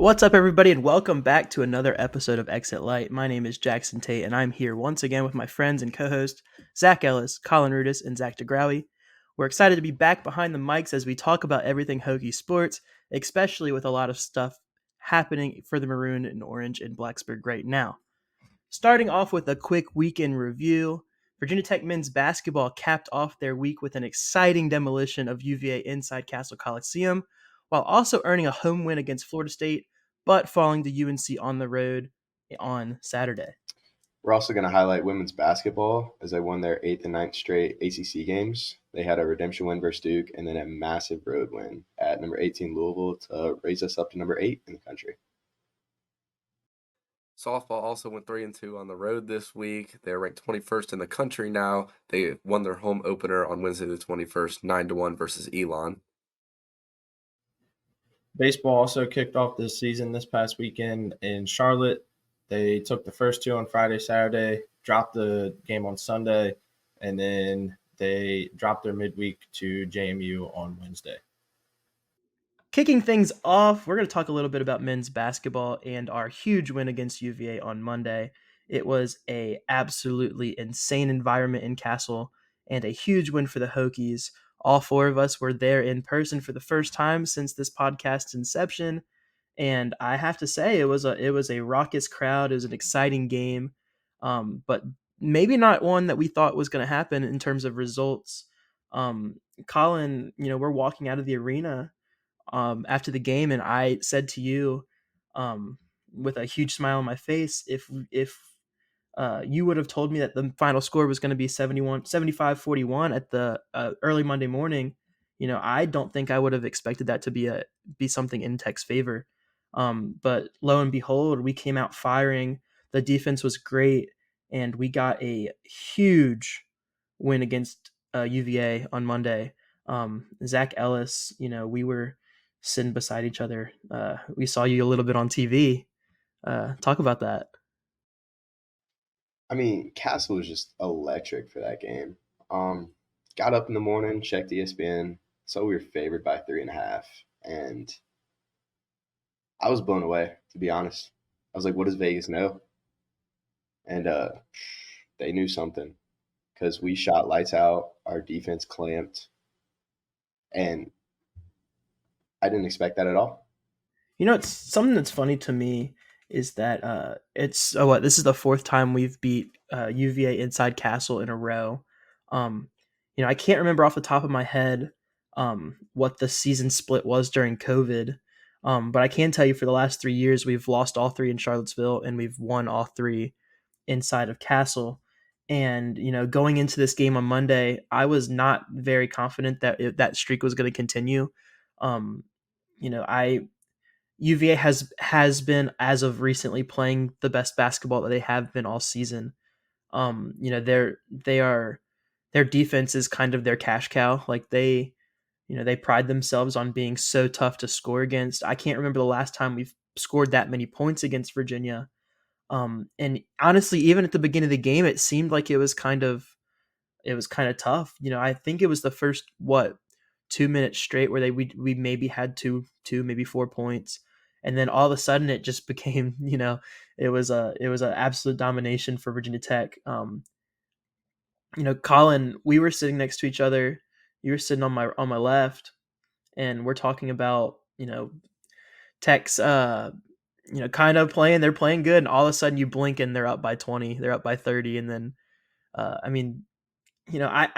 What's up, everybody, and welcome back to another episode of Exit Light. My name is Jackson Tate, and I'm here once again with my friends and co-hosts Zach Ellis, Collin, Rudis, and Zach DeGrauwe. We're excited to be back behind the mics as we talk about everything Hokie sports, especially with a lot of stuff happening for the Maroon and Orange in Blacksburg right now. Starting off with a quick weekend review, Virginia Tech men's basketball capped off their week with an exciting demolition of UVA inside Castle Coliseum, while also earning a home win against Florida State, but falling to UNC on the road on Saturday. We're also going to highlight women's basketball as they won their 8th and 9th straight ACC games. They had a redemption win versus Duke and then a massive road win at number 18 Louisville to raise us up to number 8 in the country. Softball also went 3-2 on the road this week. They're ranked 21st in the country now. They won their home opener on Wednesday the 21st, 9-1 versus Elon. Baseball also kicked off this season this past weekend in Charlotte. They took the first two on Friday, Saturday, dropped the game on Sunday, and then they dropped their midweek to JMU on Wednesday. Kicking things off, we're going to talk a little bit about men's basketball and our huge win against UVA on Monday. It was a absolutely insane environment in Castle and a huge win for the Hokies. All four of us were there in person for the first time since this podcast's inception, and I have to say it was a raucous crowd. It was an exciting game, but maybe not one that we thought was going to happen in terms of results. Collin, we're walking out of the arena after the game, and I said to you, with a huge smile on my face, if you would have told me that the final score was going to be 75-41 at the early Monday morning, I don't think I would have expected that to be something in Tech's favor. But lo and behold, we came out firing. The defense was great, and we got a huge win against UVA on Monday. Zach Ellis, we were sitting beside each other. We saw you a little bit on TV. Talk about that. I mean, Castle was just electric for that game. Got up in the morning, checked ESPN, saw we were favored by 3.5, and I was blown away, to be honest. I was like, what does Vegas know? And they knew something because we shot lights out, our defense clamped, and I didn't expect that at all. It's something that's funny to me is that this is the fourth time we've beat UVA inside Castle in a row. I can't remember off the top of my head what the season split was during COVID, but I can tell you for the last 3 years we've lost all three in Charlottesville and we've won all three inside of Castle. And going into this game on Monday, I was not very confident that that streak was going to continue. UVA has been, as of recently, playing the best basketball that they have been all season. Their defense is kind of their cash cow. Like they pride themselves on being so tough to score against. I can't remember the last time we've scored that many points against Virginia. And honestly, even at the beginning of the game, it seemed like it was kind of tough. I think it was the first 2 minutes straight where we maybe had two maybe 4 points, and then all of a sudden it just became it was an absolute domination for Virginia Tech. Collin, we were sitting next to each other. You were sitting on my left, and we're talking about Tech's kind of playing. They're playing good, and all of a sudden you blink and they're up by 20, they're up by 30, and then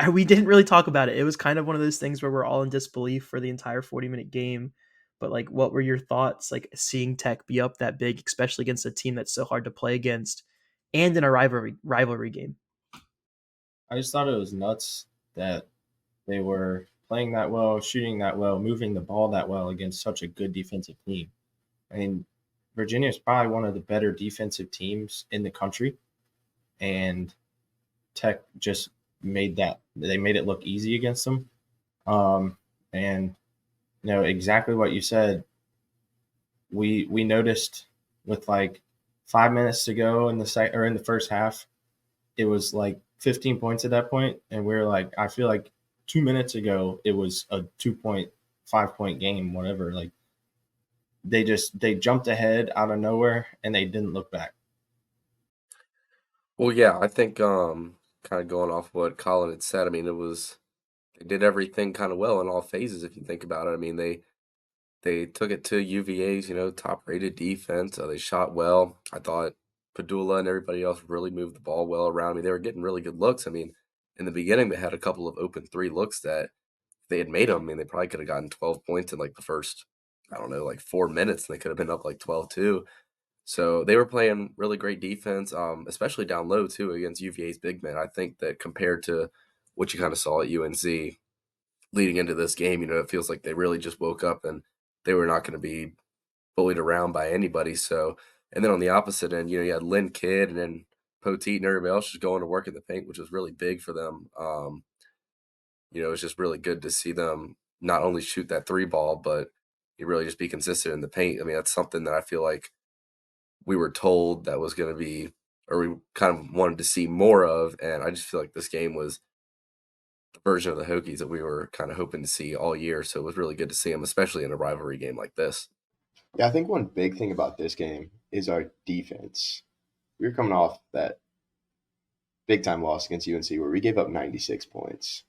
we didn't really talk about it. It was kind of one of those things where we're all in disbelief for the entire 40-minute game. But like, what were your thoughts, like seeing Tech be up that big, especially against a team that's so hard to play against, and in a rivalry game? I just thought it was nuts that they were playing that well, shooting that well, moving the ball that well against such a good defensive team. I mean, Virginia is probably one of the better defensive teams in the country, and Tech just made it look easy against them. And exactly what you said. We noticed with like 5 minutes to go in the first half, it was like 15 points at that point, and we were like, I feel like 2 minutes ago it was a 2.5 point game, whatever. Like, they jumped ahead out of nowhere and they didn't look back. Well, yeah, I think kind of going off what Collin had said. I mean, they did everything kind of well in all phases. If you think about it, I mean, they took it to UVA's top rated defense. They shot well. I thought Padula and everybody else really moved the ball well around. I mean, they were getting really good looks. I mean, in the beginning, they had a couple of open three looks that if they had made them, I mean, they probably could have gotten 12 points in like the first, I don't know, like 4 minutes, and they could have been up like 12-2. So they were playing really great defense, especially down low too against UVA's big men. I think that compared to what you kind of saw at UNC leading into this game, it feels like they really just woke up and they were not going to be bullied around by anybody. So, and then on the opposite end, you had Lynn Kidd and then Poteet and everybody else just going to work in the paint, which was really big for them. It's just really good to see them not only shoot that three ball, but you really just be consistent in the paint. I mean, that's something that I feel like we were told that was going to be, or we kind of wanted to see more of. And I just feel like this game was the version of the Hokies that we were kind of hoping to see all year. So it was really good to see them, especially in a rivalry game like this. Yeah, I think one big thing about this game is our defense. We were coming off that big time loss against UNC where we gave up 96 points.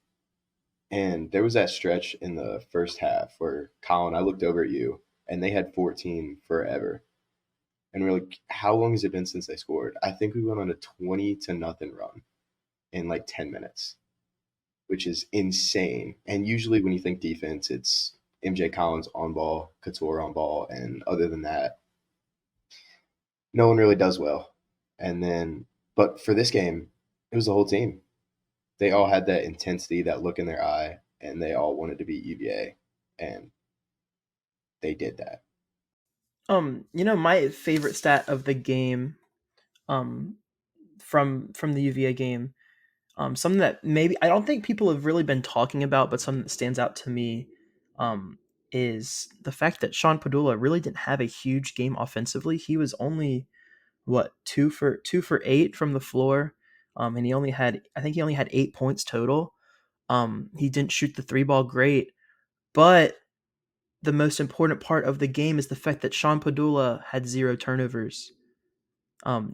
And there was that stretch in the first half where Collin, I looked over at you and they had 14 forever. And we're like, how long has it been since they scored? I think we went on a 20-0 run in like 10 minutes, which is insane. And usually when you think defense, it's MJ Collins on ball, Couture on ball. And other than that, no one really does well. And then, but for this game, it was the whole team. They all had that intensity, that look in their eye, and they all wanted to beat UVA. And they did that. My favorite stat of the game, from the UVA game, something that maybe I don't think people have really been talking about, but something that stands out to me, is the fact that Sean Padula really didn't have a huge game offensively. He was only 2 for 8 from the floor, and I think he only had 8 points total. He didn't shoot the three ball great, but the most important part of the game is the fact that Sean Padula had 0 turnovers.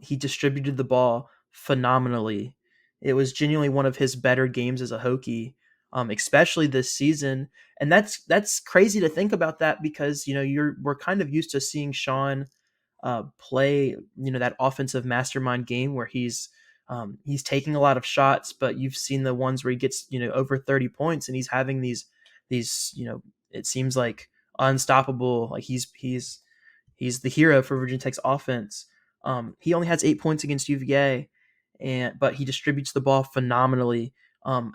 He distributed the ball phenomenally. It was genuinely one of his better games as a Hokie, especially this season. And that's crazy to think about that because we're kind of used to seeing Sean play that offensive mastermind game where he's taking a lot of shots, but you've seen the ones where he gets over 30 points and he's having these it seems like unstoppable, like he's the hero for Virginia Tech's offense. He only has 8 points against UVA, but he distributes the ball phenomenally.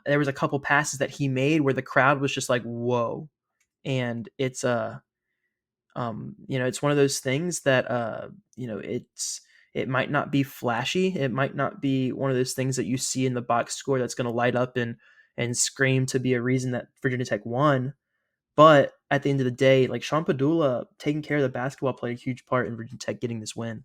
There was a couple passes that he made where the crowd was just like, whoa. And it's it's one of those things that it might not be flashy. It might not be one of those things that you see in the box score that's going to light up and scream to be a reason that Virginia Tech won. But at the end of the day, like Sean Padula taking care of the basketball played a huge part in Virginia Tech getting this win.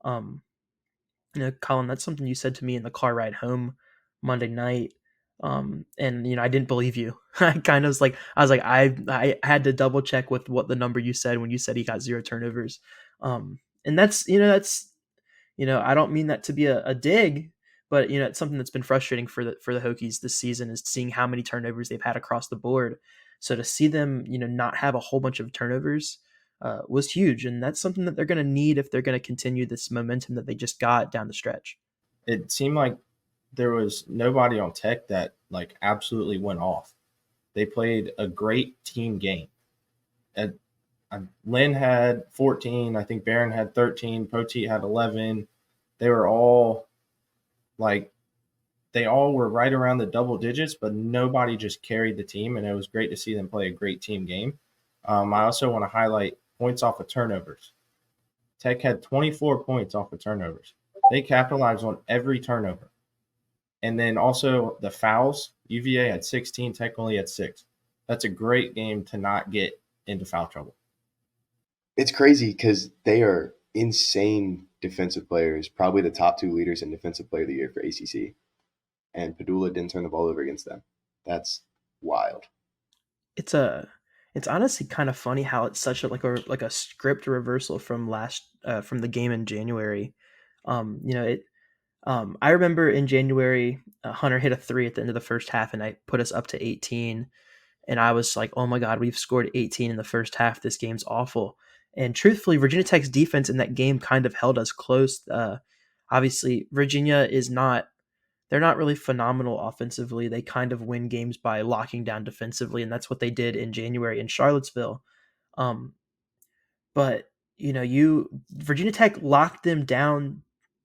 Collin, that's something you said to me in the car ride home Monday night. And I didn't believe you. I was like, I had to double check with what the number you said when you said he got 0 turnovers. And that's I don't mean that to be a dig, but it's something that's been frustrating for the Hokies this season is seeing how many turnovers they've had across the board. So to see them, not have a whole bunch of turnovers was huge, and that's something that they're going to need if they're going to continue this momentum that they just got down the stretch. It seemed like there was nobody on Tech that like absolutely went off. They played a great team game. Lynn had 14. I think Barron had 13. Poteet had 11. They were all they all were right around the double digits, but nobody just carried the team, and it was great to see them play a great team game. I also want to highlight points off of turnovers. Tech had 24 points off of turnovers. They capitalized on every turnover. And then also the fouls, UVA had 16, Tech only had 6. That's a great game to not get into foul trouble. It's crazy because they are insane defensive players, probably the top 2 leaders in Defensive Player of the Year for ACC. And Padula didn't turn the ball over against them. That's wild. It's It's honestly kind of funny how it's such a like a script reversal from from the game in January. You know, I remember in January, Hunter hit a three at the end of the first half, and I put us up to 18. And I was like, oh my God, we've scored 18 in the first half. This game's awful. And truthfully, Virginia Tech's defense in that game kind of held us close. Obviously, Virginia is not, they're not really phenomenal offensively. They kind of win games by locking down defensively. And that's what they did in January in Charlottesville. Um, but, Virginia Tech locked them down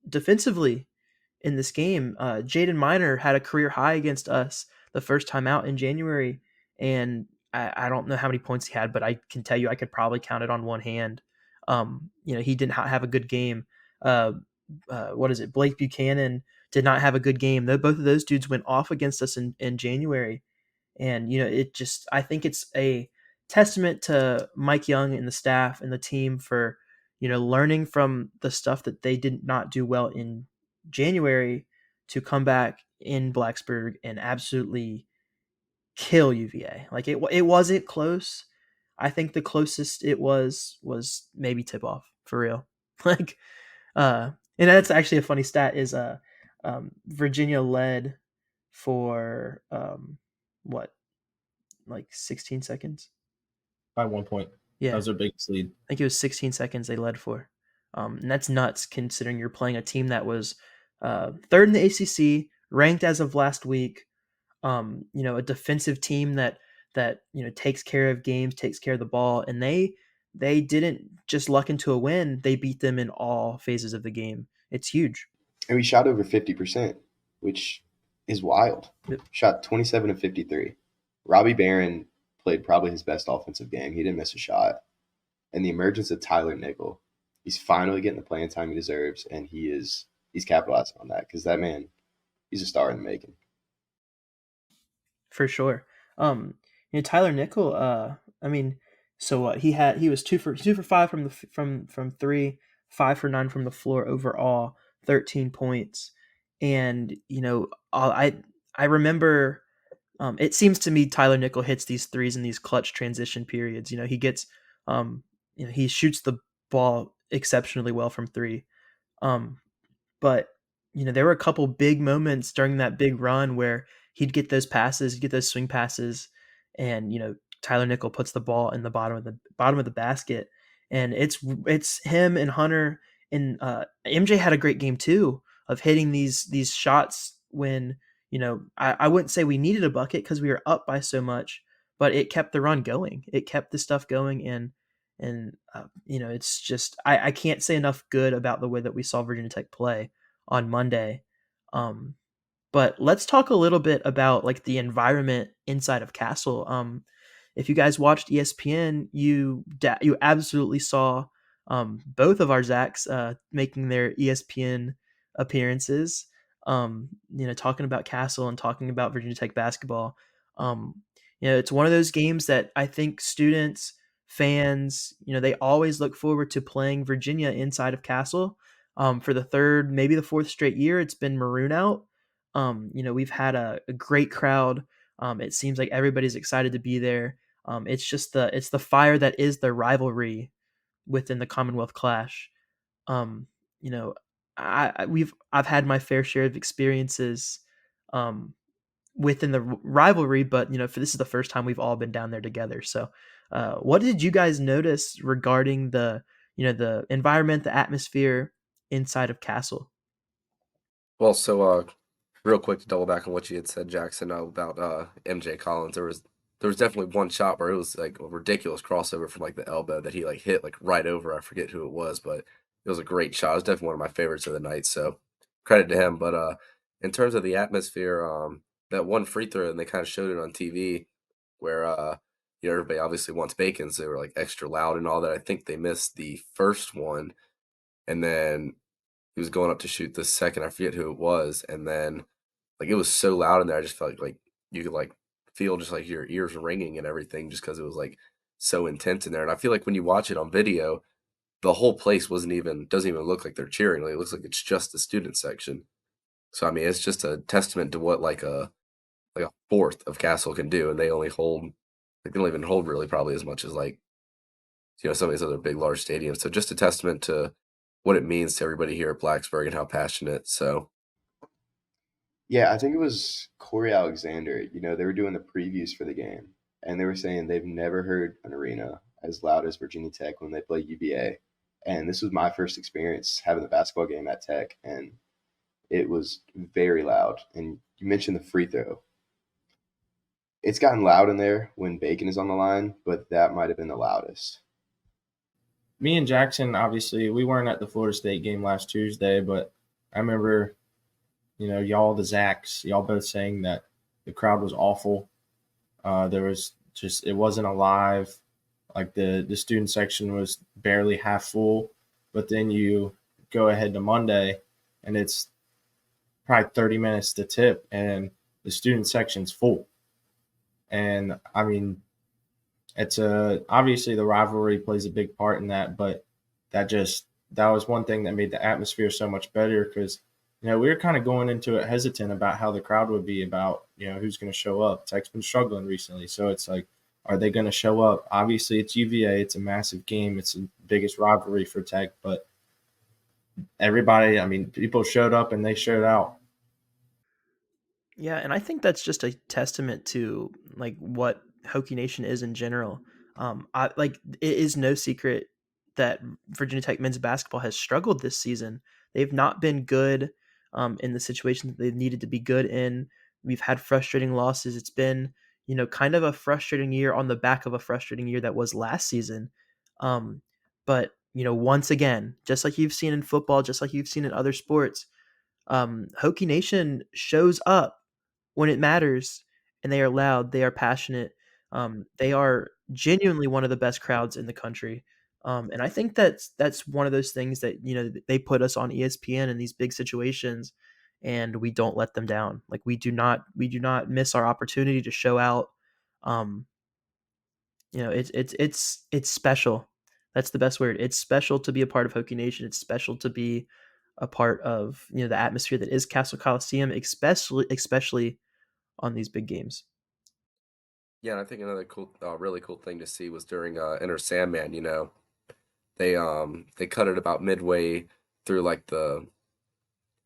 defensively in this game. Jaden Miner had a career high against us the first time out in January, and I don't know how many points he had, but I can tell you I could probably count it on one hand. He did not have a good game. Uh, what is it? Blake Buchanan did not have a good game. Both of those dudes went off against us in January, and I think it's a testament to Mike Young and the staff and the team for learning from the stuff that they did not do well in January to come back in Blacksburg and absolutely kill UVA. Like it wasn't close. I think the closest it was maybe tip off for real. like and that's actually a funny stat is Virginia led for what, like 16 seconds. By 1 point. Yeah. That was their biggest lead. I think it was 16 seconds they led for. And that's nuts considering you're playing a team that was third in the ACC, ranked as of last week. A defensive team that takes care of games, takes care of the ball, and they didn't just luck into a win. They beat them in all phases of the game. It's huge. And we shot over 50%, which is wild. Yep. Shot 27 of 53. Robbie Barron played probably his best offensive game. He didn't miss a shot. And the emergence of Tyler Nickel, he's finally getting the playing time he deserves, and he's capitalizing on that because that man, he's a star in the making. For sure. Tyler Nickel, so what he was 2 for 5 from three, 5 for 9 from the floor overall, 13 points. And I remember it seems to me Tyler Nickel hits these threes in these clutch transition periods. He gets he shoots the ball exceptionally well from three. But there were a couple big moments during that big run where he'd get those passes, he'd get those swing passes, and Tyler Nickel puts the ball in the bottom of the basket, and it's him and Hunter and MJ had a great game too of hitting these shots when I wouldn't say we needed a bucket because we were up by so much, but it kept the run going, it kept the stuff going, and it's just I can't say enough good about the way that we saw Virginia Tech play on Monday. But let's talk a little bit about like the environment inside of Castle. If you guys watched ESPN, you absolutely saw both of our Zacks making their ESPN appearances. Talking about Castle and talking about Virginia Tech basketball. It's one of those games that I think students, fans, they always look forward to playing Virginia inside of Castle. For the third, maybe the fourth straight year, it's been maroon out. We've had a great crowd. It seems like everybody's excited to be there. It's the fire that is the rivalry within the Commonwealth Clash. I've had my fair share of experiences within the rivalry, but for this is the first time we've all been down there together. So, what did you guys notice regarding the environment, the atmosphere inside of Castle? Well, so real quick to double back on what you had said, Jackson, about MJ Collins, there was definitely one shot where it was like a ridiculous crossover from like the elbow that he like hit like right over. I forget who it was, but it was a great shot. It was definitely one of my favorites of the night. So credit to him. But in terms of the atmosphere, that one free throw, and they kind of showed it on TV where everybody obviously wants bacon, so they were like extra loud and all that. I think they missed the first one, and then he was going up to shoot the second. I forget who it was, and then like it was so loud in there. I just felt like you could like feel just like your ears ringing and everything, just because it was like so intense in there. And I feel like when you watch it on video, the whole place doesn't even look like they're cheering. Like, it looks like it's just the student section. So I mean, it's just a testament to what like a fourth of Castle can do, and they only hold Like, they don't even hold really probably as much as like some of these other big large stadiums. So just a testament to what it means to everybody here at Blacksburg and how passionate. So Yeah, I think it was Corey Alexander. They were doing the previews for the game, and they were saying they've never heard an arena as loud as Virginia Tech when they play UVA. And this was my first experience having the basketball game at Tech, and it was very loud. And you mentioned the free throw. It's gotten loud in there when Bacon is on the line, but that might have been the loudest. Me and Jackson, obviously, we weren't at the Florida State game last Tuesday, but I remember, y'all, the Zacks, y'all both saying that the crowd was awful. There was just, it wasn't alive. Like the student section was barely half full. But then you go ahead to Monday and it's probably 30 minutes to tip and the student section's full. And I mean, it's obviously the rivalry plays a big part in that, but that was one thing that made the atmosphere so much better because we were kind of going into it hesitant about how the crowd would be about who's going to show up. Tech's been struggling recently, so it's like, are they going to show up? Obviously, it's UVA. It's a massive game. It's the biggest rivalry for Tech, but everybody, I mean, people showed up and they showed out. Yeah, and I think that's just a testament to like what Hokie Nation is in general. It is no secret that Virginia Tech men's basketball has struggled this season. They've not been good in the situation that they needed to be good in. We've had frustrating losses. It's been kind of a frustrating year on the back of a frustrating year that was last season. But once again, just like you've seen in football, just like you've seen in other sports, Hokie Nation shows up when it matters, and they are loud, they are passionate, they are genuinely one of the best crowds in the country, and I think that's one of those things that they put us on ESPN in these big situations, and we don't let them down. Like we do not miss our opportunity to show out. Um, it's special. That's the best word. It's special to be a part of Hokie Nation. It's special to be a part of the atmosphere that is Castle Coliseum, especially on these big games. yeah, and I think another really cool thing to see was during Enter Sandman. They cut it about midway through like the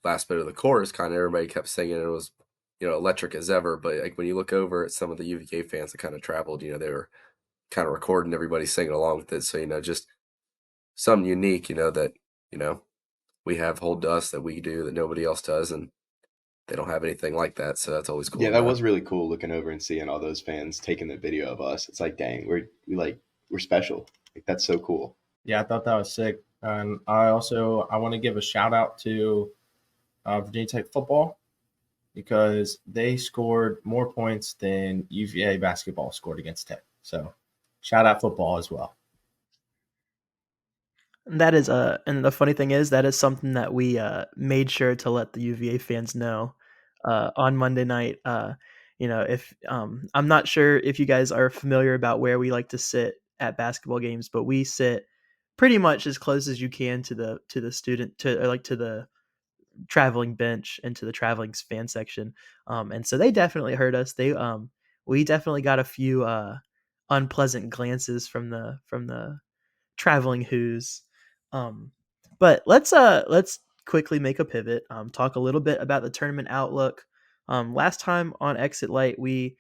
last bit of the chorus. Kind of everybody kept singing. It was electric as ever. But like when you look over at some of the UVA fans that kind of traveled, they were kind of recording everybody singing along with it. So just something unique, that we have hold dust that we do that nobody else does, and they don't have anything like that. So that's always cool Yeah, to that know. was really cool looking over and seeing all those fans taking the video of us. It's like, dang, we're special. Like that's so cool. Yeah, I thought that was sick. And I want to give a shout out to Virginia Tech football because they scored more points than UVA basketball scored against Tech. So shout out football as well. That is and the funny thing is that is something that we made sure to let the UVA fans know on Monday night. If I'm not sure if you guys are familiar about where we like to sit at basketball games, but we sit pretty much as close as you can to the student to or like to the traveling bench and to the traveling fan section. And so they definitely heard us. We definitely got a few unpleasant glances from the traveling Who's. Um, but let's quickly make a pivot. Talk a little bit about the tournament outlook. Last time on Exit Light, we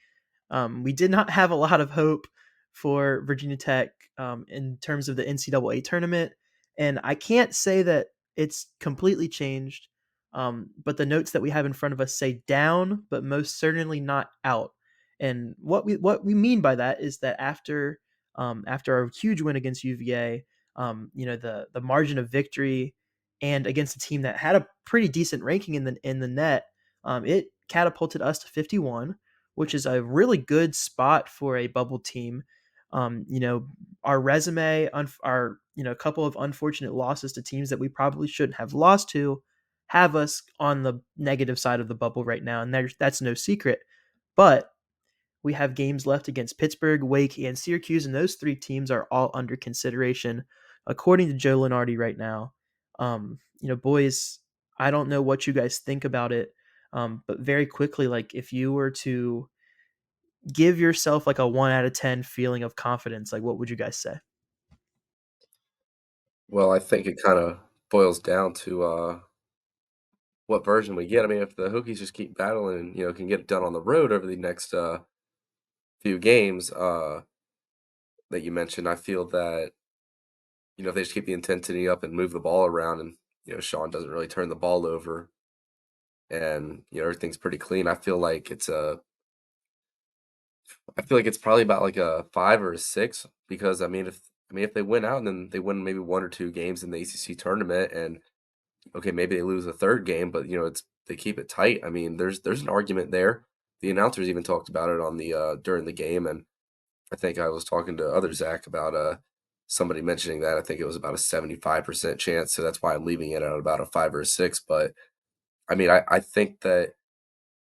did not have a lot of hope for Virginia Tech in terms of the NCAA tournament, and I can't say that it's completely changed. But the notes that we have in front of us say down, but most certainly not out. And what we mean by that is that after our huge win against UVA, the margin of victory, and against a team that had a pretty decent ranking in the net, it catapulted us to 51, which is a really good spot for a bubble team. Our resume, our a couple of unfortunate losses to teams that we probably shouldn't have lost to, have us on the negative side of the bubble right now, and that's no secret. But we have games left against Pittsburgh, Wake, and Syracuse, and those three teams are all under consideration, according to Joe Lenardi right now. Boys, I don't know what you guys think about it, but very quickly, like if you were to give yourself like a 1 out of 10 feeling of confidence, like what would you guys say? Well, I think it kind of boils down to what version we get. I mean, if the Hokies just keep battling and can get it done on the road over the next few games that you mentioned, I feel that if they just keep the intensity up and move the ball around, and Sean doesn't really turn the ball over, and everything's pretty clean. I feel like it's probably about like a 5 or a 6, because if they win out and then they win maybe 1 or 2 games in the ACC tournament, and okay, maybe they lose a third game, but they keep it tight. I mean, there's an argument there. The announcers even talked about it on the during the game, and I think I was talking to other Zach about somebody mentioning that. I think it was about a 75% chance, so that's why I'm leaving it at about a 5 or a 6. But I mean, I think that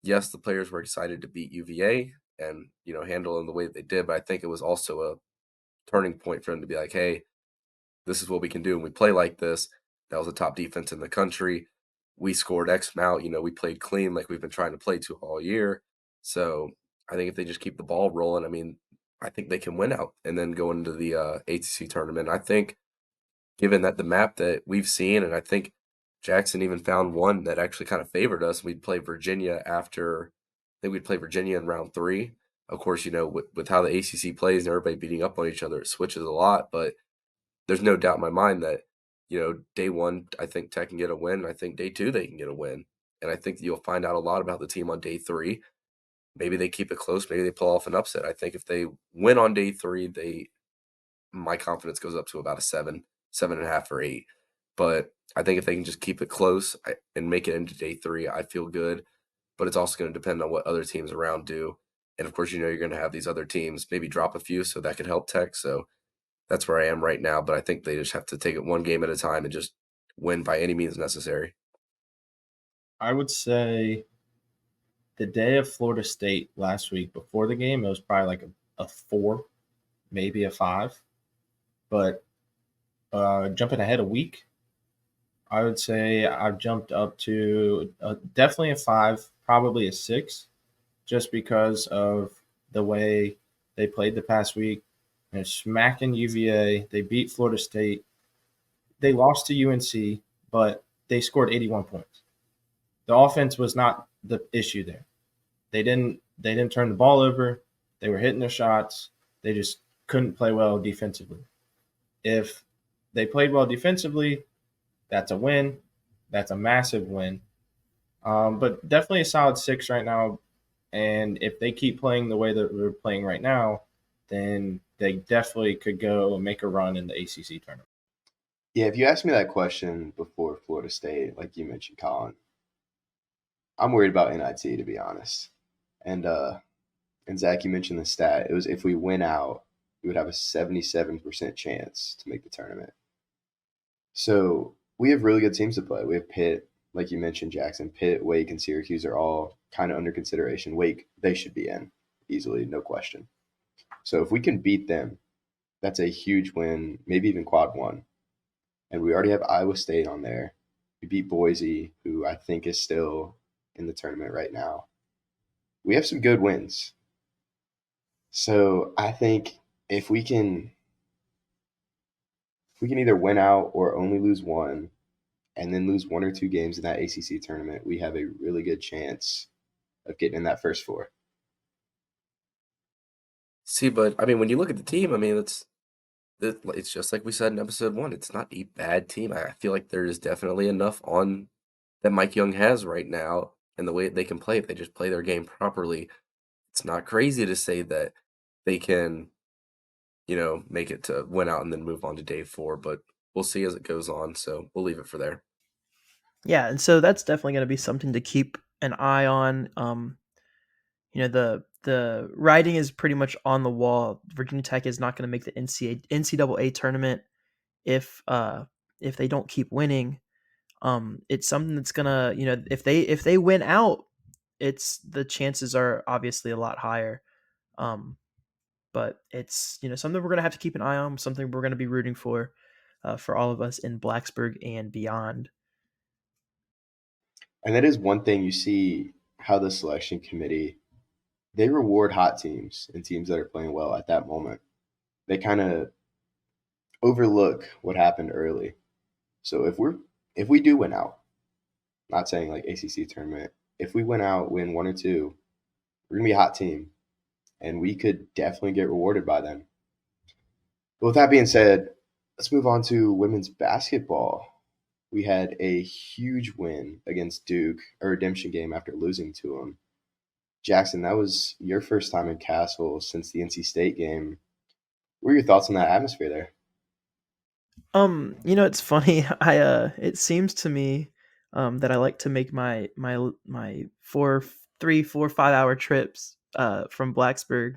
yes, the players were excited to beat UVA and handle them the way that they did, but I think it was also a turning point for them to be like, hey, this is what we can do, and we play like this. That was the top defense in the country. We scored X amount. We played clean like we've been trying to play to all year. So I think if they just keep the ball rolling, I mean, I think they can win out and then go into the ACC tournament. I think, given that the map that we've seen, and I think Jackson even found one that actually kind of favored us. We'd play Virginia after, I think we'd play Virginia in round 3. Of course, with how the ACC plays and everybody beating up on each other, it switches a lot. But there's no doubt in my mind that, day 1, I think Tech can get a win. And I think day 2, they can get a win. And I think you'll find out a lot about the team on day 3. Maybe they keep it close. Maybe they pull off an upset. I think if they win on day 3, my confidence goes up to about a 7, 7.5 or 8. But I think if they can just keep it close and make it into day 3, I feel good. But it's also going to depend on what other teams around do. And of course, you're going to have these other teams maybe drop a few, so that could help Tech. So that's where I am right now. But I think they just have to take it one game at a time and just win by any means necessary. I would say the day of Florida State last week before the game, it was probably like a 4, maybe a 5. But jumping ahead a week, I would say I've jumped up to definitely a 5, probably a 6, just because of the way they played the past week. They're smacking UVA. They beat Florida State. They lost to UNC, but they scored 81 points. The offense was not the issue there. They didn't turn the ball over. They were hitting their shots. They just couldn't play well defensively. If they played well defensively, that's a win. That's a massive win. But definitely a solid 6 right now. And if they keep playing the way that they're playing right now, then they definitely could go and make a run in the ACC tournament. Yeah, if you asked me that question before Florida State, like you mentioned, Collin, I'm worried about NIT, to be honest. And Zach, you mentioned the stat. It was if we win out, we would have a 77% chance to make the tournament. So we have really good teams to play. We have Pitt, like you mentioned, Jackson. Pitt, Wake, and Syracuse are all kind of under consideration. Wake, they should be in easily, no question. So if we can beat them, that's a huge win, maybe even quad 1. And we already have Iowa State on there. We beat Boise, who I think is still in the tournament right now. We have some good wins. So I think if we can either win out or only lose 1 and then lose 1 or 2 games in that ACC tournament, we have a really good chance of getting in that first 4. See, but I mean, when you look at the team, I mean, it's just like we said in episode 1. It's not a bad team. I feel like there is definitely enough on that Mike Young has right now, and the way they can play, if they just play their game properly, it's not crazy to say that they can, make it to win out and then move on to day 4. But we'll see as it goes on. So we'll leave it for there. Yeah, and so that's definitely going to be something to keep an eye on. The writing is pretty much on the wall. Virginia Tech is not going to make the NCAA tournament if they don't keep winning. It's something that's gonna, if they win out, the chances are obviously a lot higher. But it's something we're gonna have to keep an eye on. Something we're gonna be rooting for all of us in Blacksburg and beyond. And that is one thing you see how the selection committee they reward hot teams and teams that are playing well at that moment. They kind of overlook what happened early. So if we do win out, not saying like ACC tournament, if we win out, win one or two, we're gonna be a hot team, and we could definitely get rewarded by them. But with that being said, let's move on to women's basketball. We had a huge win against Duke, a redemption game after losing to them. Jackson, that was your first time in Castle since the NC State game. What are your thoughts on that atmosphere there? It's funny. It seems to me, that I like to make my 4, 3, 4, 5 hour trips, from Blacksburg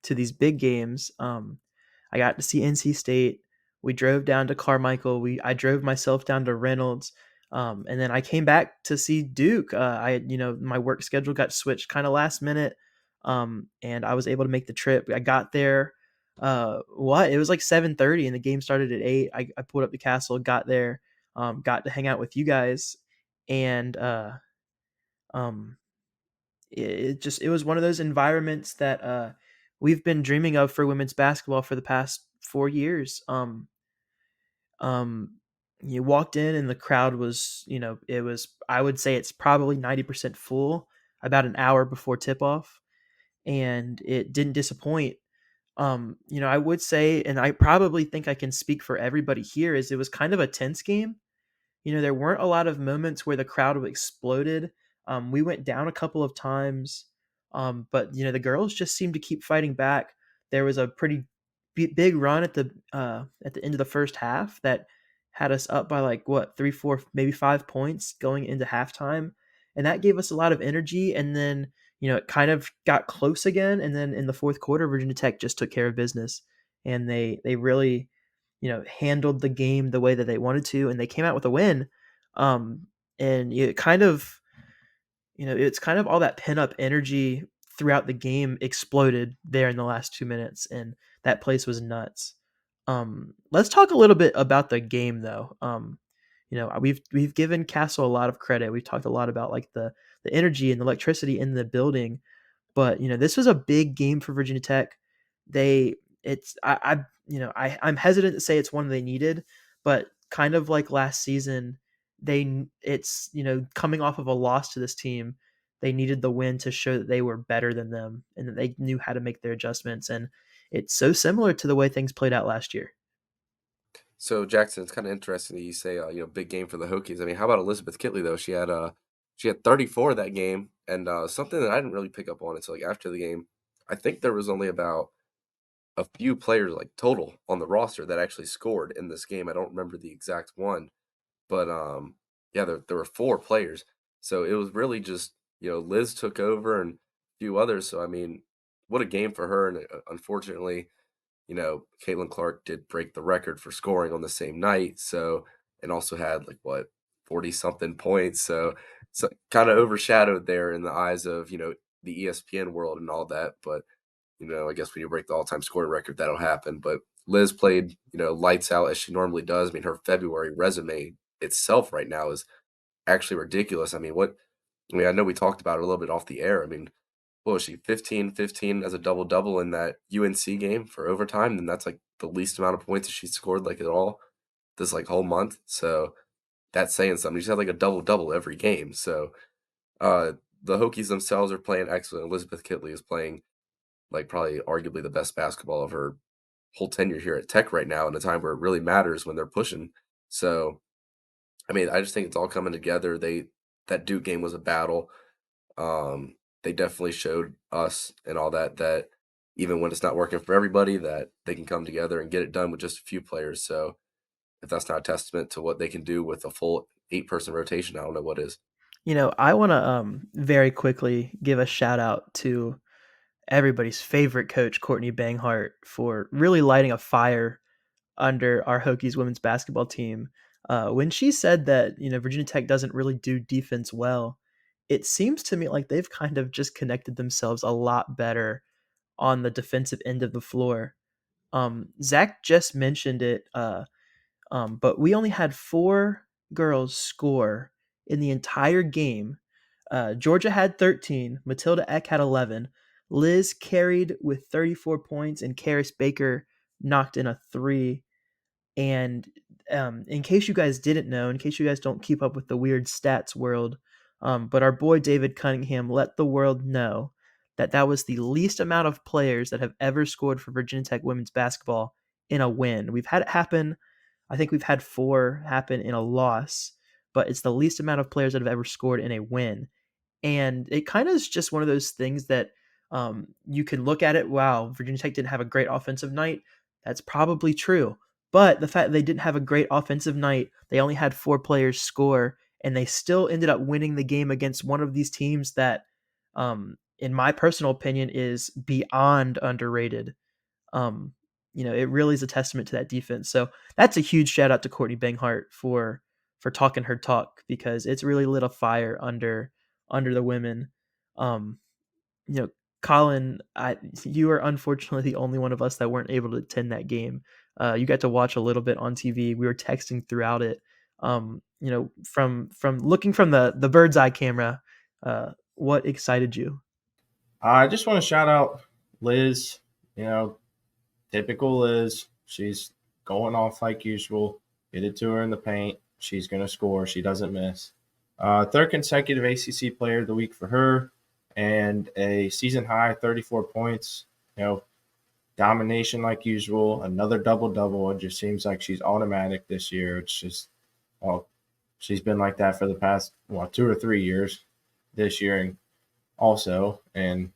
to these big games. I got to see NC State. We drove down to Carmichael. I drove myself down to Reynolds. And then I came back to see Duke. My work schedule got switched kind of last minute. And I was able to make the trip. I got there. It was like 7:30 and the game started at 8. I pulled up the Castle, got there, got to hang out with you guys, and um, it was one of those environments that we've been dreaming of for women's basketball for the past 4 years. Um, you walked in and the crowd was, it was, I would say it's probably 90% full about an hour before tip off, and it didn't disappoint. I would say, and I probably think I can speak for everybody here, is it was kind of a tense game. There weren't a lot of moments where the crowd exploded. We went down a couple of times, but the girls just seemed to keep fighting back. There was a pretty big run at the end of the first half that had us up by like what 3, 4, maybe 5 points going into halftime, and that gave us a lot of energy. And then it kind of got close again, and then in the fourth quarter, Virginia Tech just took care of business, and they really handled the game the way that they wanted to, and they came out with a win. And it kind of, it's kind of all that pent up energy throughout the game exploded there in the last 2 minutes, and that place was nuts. Let's talk a little bit about the game though. We've given Castle a lot of credit. We've talked a lot about like the energy and the electricity in the building, but this was a big game for Virginia Tech. They it's I'm hesitant to say it's one they needed, but kind of like last season, it's coming off of a loss to this team, they needed the win to show that they were better than them and that they knew how to make their adjustments. And it's so similar to the way things played out last year. So Jackson, it's kind of interesting that you say, big game for the Hokies. I mean, how about Elizabeth Kitley though? She had 34 that game, and something that I didn't really pick up on until like after the game. I think there was only about a few players like total on the roster that actually scored in this game. I don't remember the exact one, but yeah, there were 4 players. So it was really just Liz took over and a few others. So I mean, what a game for her. And unfortunately, Caitlin Clark did break the record for scoring on the same night. So, and also had like what 40 something points. So kind of overshadowed there in the eyes of the ESPN world and all that. But I guess when you break the all-time scoring record, that'll happen. But Liz played lights out as she normally does. I mean, her February resume itself right now is actually ridiculous. I mean, I know we talked about it a little bit off the air. I mean, what was she, 15 as a double-double in that UNC game for overtime? And that's like the least amount of points that she scored like at all this like whole month. So that's saying something. She's had like a double-double every game. So the Hokies themselves are playing excellent. Elizabeth Kitley is playing like probably arguably the best basketball of her whole tenure here at Tech right now in a time where it really matters when they're pushing. So, I mean, I just think it's all coming together. That Duke game was a battle. They definitely showed us and all that even when it's not working for everybody, that they can come together and get it done with just a few players. So if that's not a testament to what they can do with a full 8-person rotation, I don't know what is. I want to very quickly give a shout out to everybody's favorite coach, Courtney Banghart, for really lighting a fire under our Hokies women's basketball team. When she said that, Virginia Tech doesn't really do defense well, it seems to me like they've kind of just connected themselves a lot better on the defensive end of the floor. Zach just mentioned it, but we only had 4 girls score in the entire game. Georgia had 13, Matilda Eck had 11, Liz carried with 34 points, and Karis Baker knocked in a 3. And in case you guys didn't know, in case you guys don't keep up with the weird stats world, but our boy David Cunningham let the world know that that was the least amount of players that have ever scored for Virginia Tech women's basketball in a win. We've had it happen. I think we've had 4 happen in a loss, but it's the least amount of players that have ever scored in a win. And it kind of is just one of those things that you can look at it. Wow, Virginia Tech didn't have a great offensive night. That's probably true. But the fact that they didn't have a great offensive night, they only had 4 players score, and they still ended up winning the game against one of these teams that, in my personal opinion, is beyond underrated. It really is a testament to that defense. So that's a huge shout out to Courtney Banghart for talking her talk, because it's really lit a fire under the women. Um, you know, Collin, you are unfortunately the only one of us that weren't able to attend that game. You got to watch a little bit on TV. We were texting throughout it. From looking from the bird's eye camera, what excited you? I just want to shout out Liz. Typical Liz. She's going off like usual. Get it to her in the paint. She's going to score. She doesn't miss. Third consecutive ACC Player of the Week for her, and a season high 34 points. Domination like usual. Another double-double. It just seems like she's automatic this year. It's just, she's been like that for the past 2 or 3 years. This year and also, and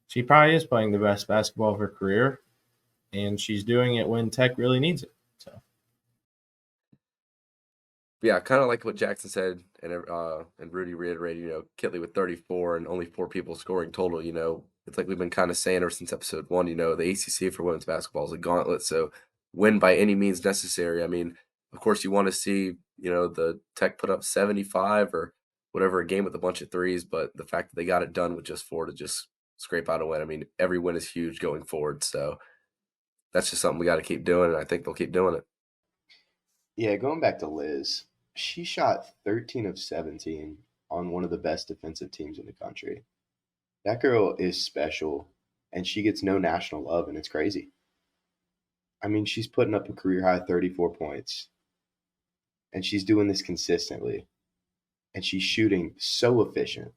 she probably is playing the best basketball of her career, and she's doing it when Tech really needs it. So, Yeah, kind of like what Jackson said, and Rudy reiterated. Kitley with 34 and only 4 people scoring total. It's like we've been kind of saying ever since episode 1. The ACC for women's basketball is a gauntlet, so win by any means necessary. I mean, of course, you want to see the Tech put up 75 or whatever a game with a bunch of threes, but the fact that they got it done with just 4 to just scrape out a win. I mean, every win is huge going forward, so that's just something we got to keep doing, and I think they'll keep doing it. Yeah, going back to Liz, she shot 13 of 17 on one of the best defensive teams in the country. That girl is special, and she gets no national love, and it's crazy. I mean, she's putting up a career high 34 points, and she's doing this consistently, and she's shooting so efficient.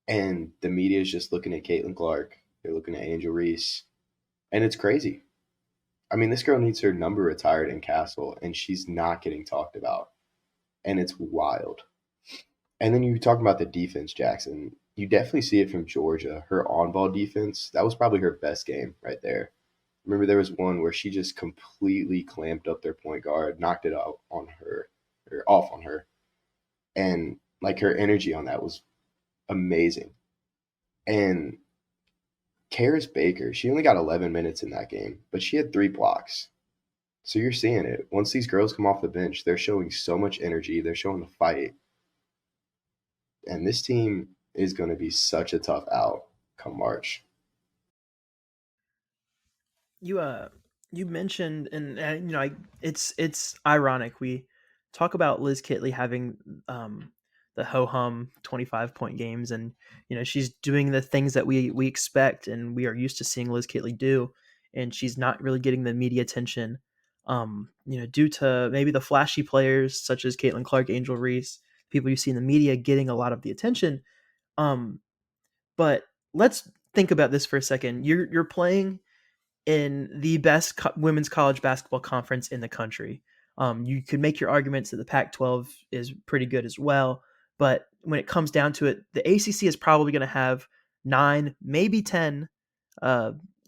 And the media is just looking at Caitlin Clark. They're looking at Angel Reese, and it's crazy. I mean, this girl needs her number retired in Castle, and she's not getting talked about. And it's wild. And then you talk about the defense, Jackson. You definitely see it from Georgia. Her on-ball defense, that was probably her best game right there. Remember, there was one where she just completely clamped up their point guard, knocked it out on her, or off on her. And, her energy on that was amazing. And Karis Baker, she only got 11 minutes in that game, but she had 3 blocks. So you're seeing it. Once these girls come off the bench, they're showing so much energy. They're showing the fight. And this team is going to be such a tough out come March. You mentioned, and it's ironic. We talk about Liz Kitley having the ho-hum 25-point games, and she's doing the things that we expect and we are used to seeing Liz Kitley do, and she's not really getting the media attention due to maybe the flashy players such as Caitlin Clark, Angel Reese, people you see in the media getting a lot of the attention. But let's think about this for a second. You're playing in the best women's college basketball conference in the country. You could make your arguments that the Pac-12 is pretty good as well, but when it comes down to it, the ACC is probably going to have 9, maybe 10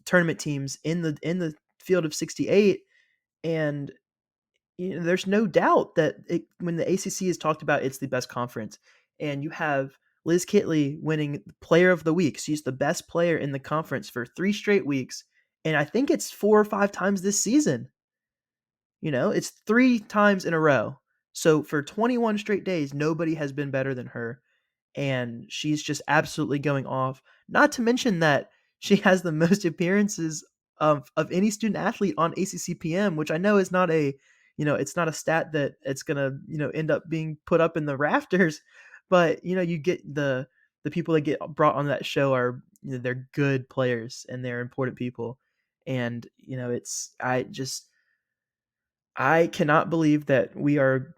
tournament teams in the field of 68, and there's no doubt that when the ACC is talked about, it's the best conference. And you have Liz Kitley winning Player of the Week. She's the best player in the conference for 3 straight weeks, and I think it's 4 or 5 times this season. It's 3 times in a row. So for 21 straight days, nobody has been better than her, and she's just absolutely going off. Not to mention that she has the most appearances of any student athlete on ACCPM, which I know is not it's not a stat that it's gonna end up being put up in the rafters, but you get the people that get brought on that show are they're good players and they're important people. And I cannot believe that we are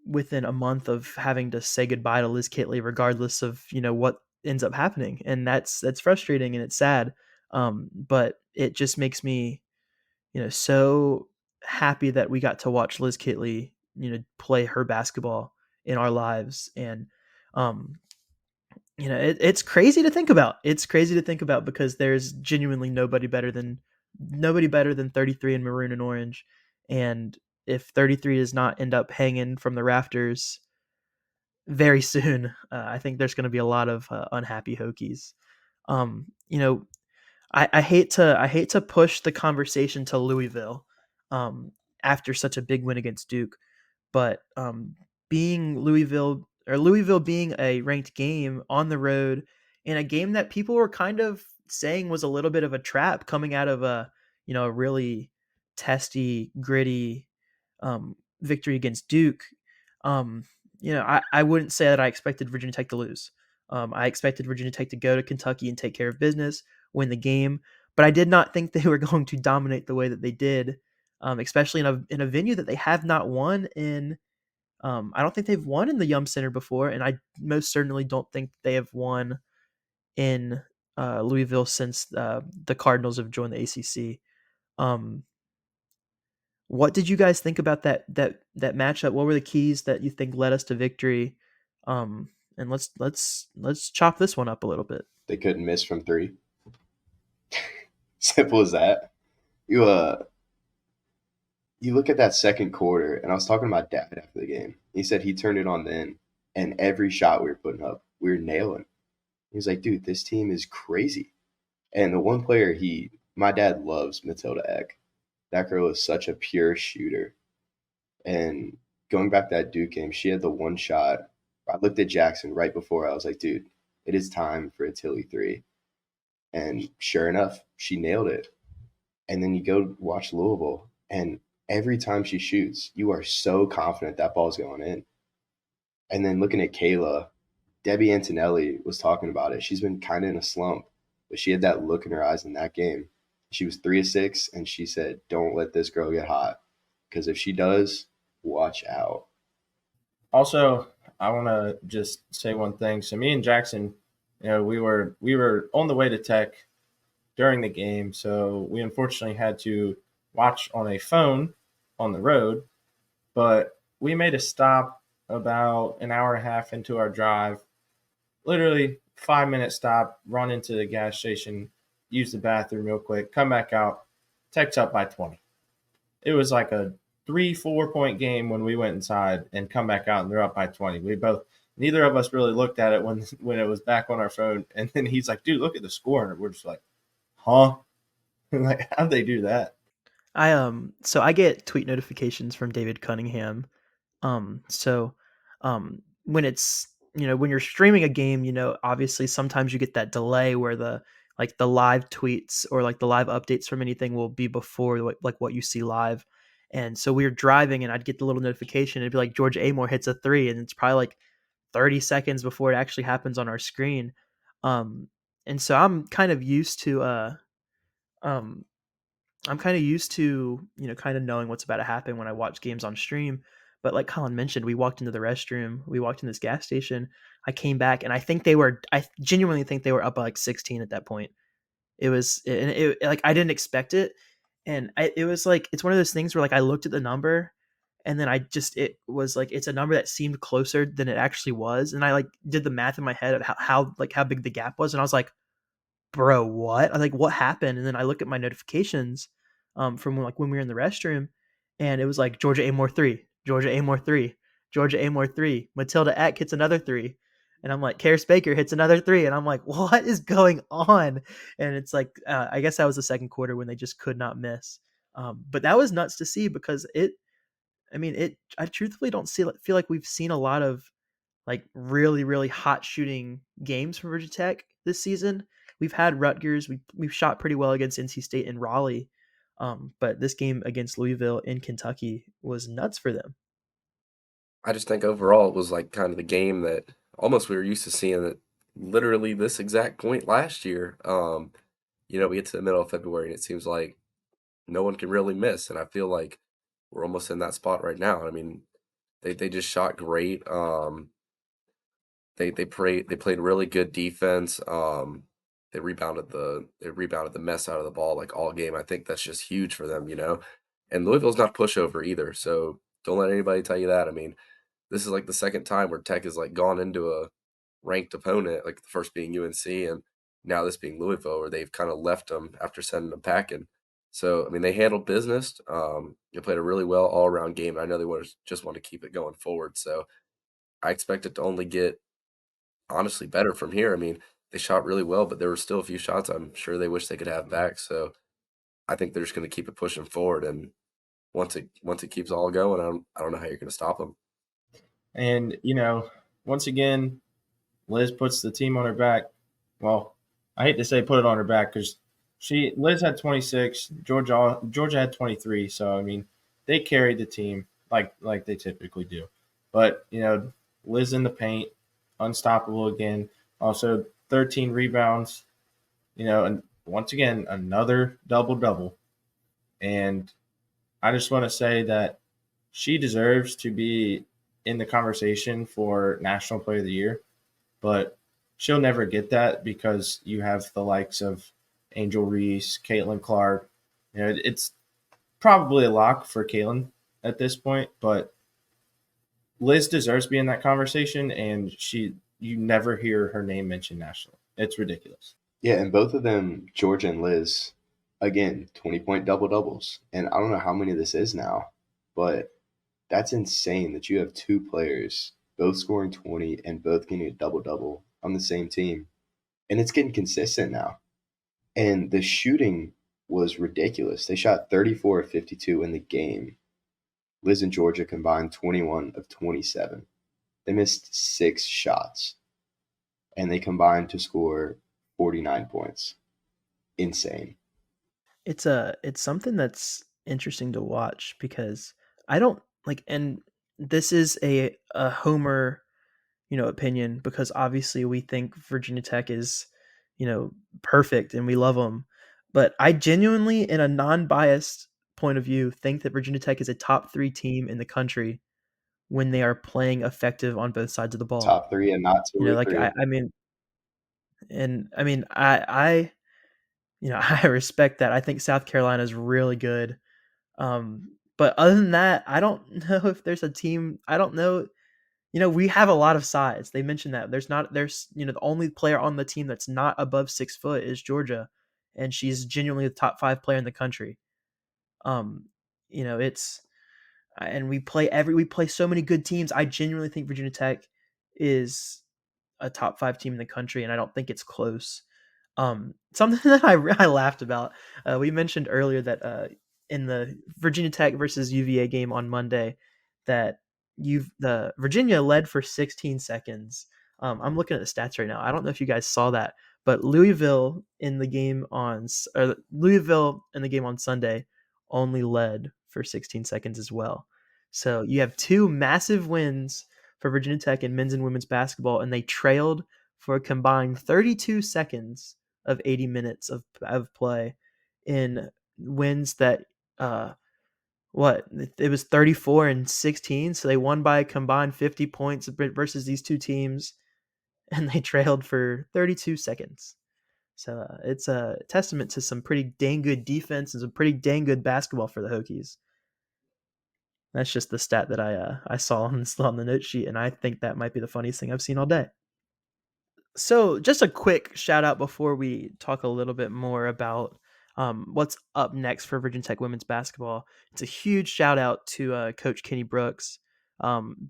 within a month of having to say goodbye to Liz Kitley, regardless of what ends up happening, and that's frustrating and it's sad. But it just makes me so happy that we got to watch Liz Kitley play her basketball in our lives. And um, it's crazy to think about. It's crazy to think about because there's genuinely nobody better than 33 in maroon and orange. And if 33 does not end up hanging from the rafters very soon, I think there's going to be a lot of unhappy Hokies. You know, I hate to push the conversation to Louisville um, after such a big win against Duke, but being Louisville being a ranked game on the road in a game that people were kind of saying was a little bit of a trap coming out of a really testy, gritty victory against Duke. Um, I wouldn't say that I expected Virginia Tech to lose. I expected Virginia Tech to go to Kentucky and take care of business, win the game, but I did not think they were going to dominate the way that they did, especially in a venue that they have not won in. I don't think they've won in the Yum Center before, and I most certainly don't think they have won in Louisville since the Cardinals have joined the ACC. Um, what did you guys think about that matchup? What were the keys that you think led us to victory? And let's chop this one up a little bit. They couldn't miss from three. Simple as that. You look at that second quarter, and I was talking to my dad after the game. He said he turned it on then, and every shot we were putting up, we were nailing. He was like, dude, this team is crazy. And the one player my dad loves Matilda Eck. That girl is such a pure shooter. And going back to that Duke game, she had the one shot. I looked at Jackson right before. I was like, dude, it is time for a Tilly 3. And sure enough, she nailed it. And then you go watch Louisville, and every time she shoots, you are so confident that ball's going in. And then looking at Kayla, Debbie Antonelli was talking about it. She's been kind of in a slump, but she had that look in her eyes in that game. She was 3 of 6, and she said, don't let this girl get hot, because if she does, watch out. Also, I want to just say one thing. So me and Jackson, we were on the way to Tech during the game, so we unfortunately had to watch on a phone on the road. But we made a stop about an hour and a half into our drive. Literally 5-minute stop, run into the gas station, use the bathroom real quick, come back out, Tech's up by 20. It was like a 3-4 point game when we went inside and come back out and they're up by 20. Neither of us really looked at it when it was back on our phone. And then he's like, dude, look at the score. And we're just like, huh? Like, how'd they do that? So I get tweet notifications from David Cunningham. So when it's when you're streaming a game, obviously sometimes you get that delay where the live tweets or like the live updates from anything will be before like what you see live. And so we were driving and I'd get the little notification. It'd be like Georgia Amore hits a 3, and it's probably like 30 seconds before it actually happens on our screen. And so um I'm kind of used to, kind of knowing what's about to happen when I watch games on stream. But like Collin mentioned, we walked into the restroom, we walked in this gas station. I came back and I genuinely think they were up by like 16 at that point. It like, I didn't expect it. And it was like, it's one of those things where like, I looked at the number and then it was like, it's a number that seemed closer than it actually was. And I like did the math in my head of how big the gap was. And I was like, bro, what? I like, what happened? And then I look at my notifications from when we were in the restroom, and it was like Georgia Amore 3, Georgia Amore 3, Georgia Amore 3, Matilda Eck hits another 3. And I'm like, Karis Baker hits another 3. And I'm like, what is going on? And it's like, I guess that was the second quarter when they just could not miss. But that was nuts to see because I truthfully don't feel like we've seen a lot of like really, really hot shooting games from Virginia Tech this season. We've had Rutgers. We've shot pretty well against NC State and Raleigh. But this game against Louisville in Kentucky was nuts for them. I just think overall it was like kind of the game that almost we were used to seeing, that literally this exact point last year. We get to the middle of February and it seems like no one can really miss, and I feel like we're almost in that spot right now. I mean, they just shot great. They played really good defense. They rebounded the mess out of the ball like all game. I think that's just huge for them. And Louisville's not a pushover either, so don't let anybody tell you that. I mean, this is like the second time where Tech has like gone into a ranked opponent, like the first being UNC, and now this being Louisville, where they've kind of left them after sending them packing. So I mean, they handled business. They played a really well all around game. And I know they just want to keep it going forward. So I expect it to only get honestly better from here. I mean, they shot really well, but there were still a few shots I'm sure they wish they could have back. So I think they're just going to keep it pushing forward. And once it keeps all going, I don't know how you're going to stop them. And, once again, Liz puts the team on her back. Well, I hate to say put it on her back because Liz had 26, Georgia had 23. So I mean, they carried the team like they typically do. But Liz in the paint, unstoppable again. Also 13 rebounds. And once again another double. And I just want to say that she deserves to be in the conversation for National Player of the Year, but she'll never get that because you have the likes of Angel Reese, Caitlin Clark. It's probably a lock for Caitlin at this point, but Liz deserves to be in that conversation, and you never hear her name mentioned nationally. It's ridiculous. Yeah, and both of them, Georgia and Liz, again, 20-point double doubles. And I don't know how many this is now, but that's insane that you have two players both scoring 20 and both getting a double double on the same team. And it's getting consistent now. And the shooting was ridiculous. They shot 34 of 52 in the game. Liz and Georgia combined 21 of 27. They missed 6 shots, and they combined to score 49 points. Insane. It's something that's interesting to watch because I don't like, and this is a homer, opinion, because obviously we think Virginia Tech is, perfect and we love them. But I genuinely, in a non-biased point of view, think that Virginia Tech is a top 3 team in the country when they are playing effective on both sides of the ball. Top 3 and not 2 or Like 3. I I respect that. I think South Carolina is really good. But other than that, I don't know if there's a team. I don't know. We have a lot of size. They mentioned that there's the only player on the team that's not above 6 foot is Georgia, and she's genuinely the top 5 player in the country. It's and we play so many good teams. I genuinely think Virginia Tech is a top 5 team in the country, and I don't think it's close. Something that I laughed about. We mentioned earlier that in the Virginia Tech versus UVA game on Monday, that the Virginia led for 16 seconds. I'm looking at the stats right now. I don't know if you guys saw that, but Louisville in the game on Sunday only led for 16 seconds as well. So you have 2 massive wins for Virginia Tech in men's and women's basketball, and they trailed for a combined 32 seconds of 80 minutes of play in wins that it was 34 and 16, so they won by a combined 50 points versus these two teams, and they trailed for 32 seconds. So it's a testament to some pretty dang good defense and some pretty dang good basketball for the Hokies. That's just the stat that I saw on the note sheet, and I think that might be the funniest thing I've seen all day. So just a quick shout out before we talk a little bit more about what's up next for Virginia Tech women's basketball. It's a huge shout out to Coach Kenny Brooks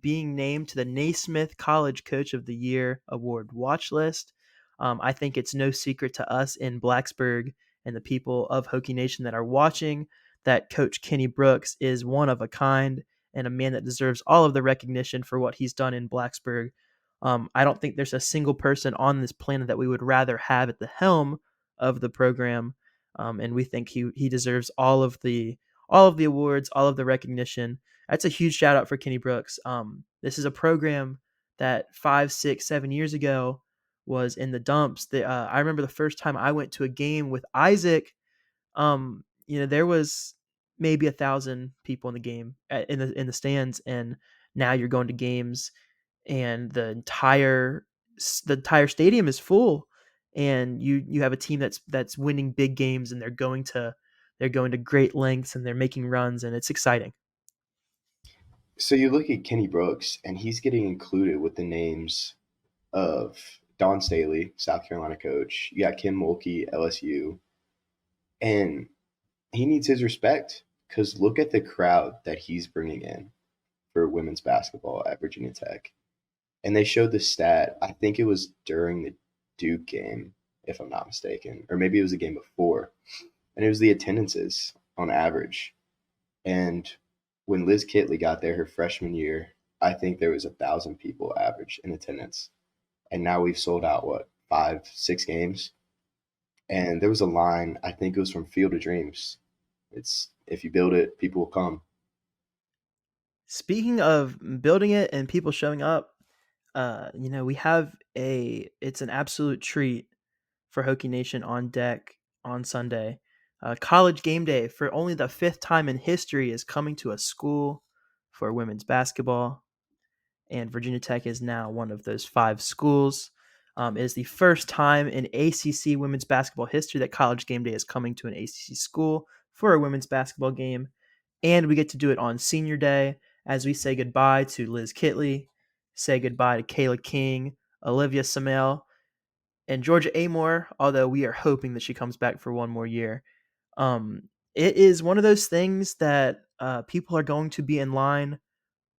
being named to the Naismith College Coach of the Year Award watch list. I think it's no secret to us in Blacksburg and the people of Hokie Nation that are watching that Coach Kenny Brooks is one of a kind and a man that deserves all of the recognition for what he's done in Blacksburg. I don't think there's a single person on this planet that we would rather have at the helm of the program, and we think he deserves all of the awards, all of the recognition. That's a huge shout out for Kenny Brooks. This is a program that 5, 6, 7 years ago was in the dumps. I remember the first time I went to a game with Isaac. There was maybe 1,000 people in the game in the stands, and now you're going to games, and the entire stadium is full, and you have a team that's winning big games, and they're going to great lengths, and they're making runs, and it's exciting. So you look at Kenny Brooks, and he's getting included with the names of Don Staley, South Carolina coach. You got Kim Mulkey, LSU, and he needs his respect because look at the crowd that he's bringing in for women's basketball at Virginia Tech. And they showed the stat, I think it was during the Duke game, if I'm not mistaken, or maybe it was the game before, and it was the attendances on average. And when Liz Kitley got there her freshman year, I think there was 1,000 people average in attendance. And now we've sold out, what, 5, 6 games? And there was a line, I think it was from Field of Dreams. It's if you build it, people will come. Speaking of building it and people showing up, we have it's an absolute treat for Hokie Nation on deck on Sunday. College game day for only the 5th time in history is coming to a school for women's basketball, and Virginia Tech is now one of those 5 schools. It is the first time in ACC women's basketball history that college game day is coming to an ACC school for a women's basketball game, and we get to do it on senior day as we say goodbye to Liz Kitley, say goodbye to Kayla King, Olivia Samel, and Georgia Amore, although we are hoping that she comes back for one more year. It is one of those things that people are going to be in line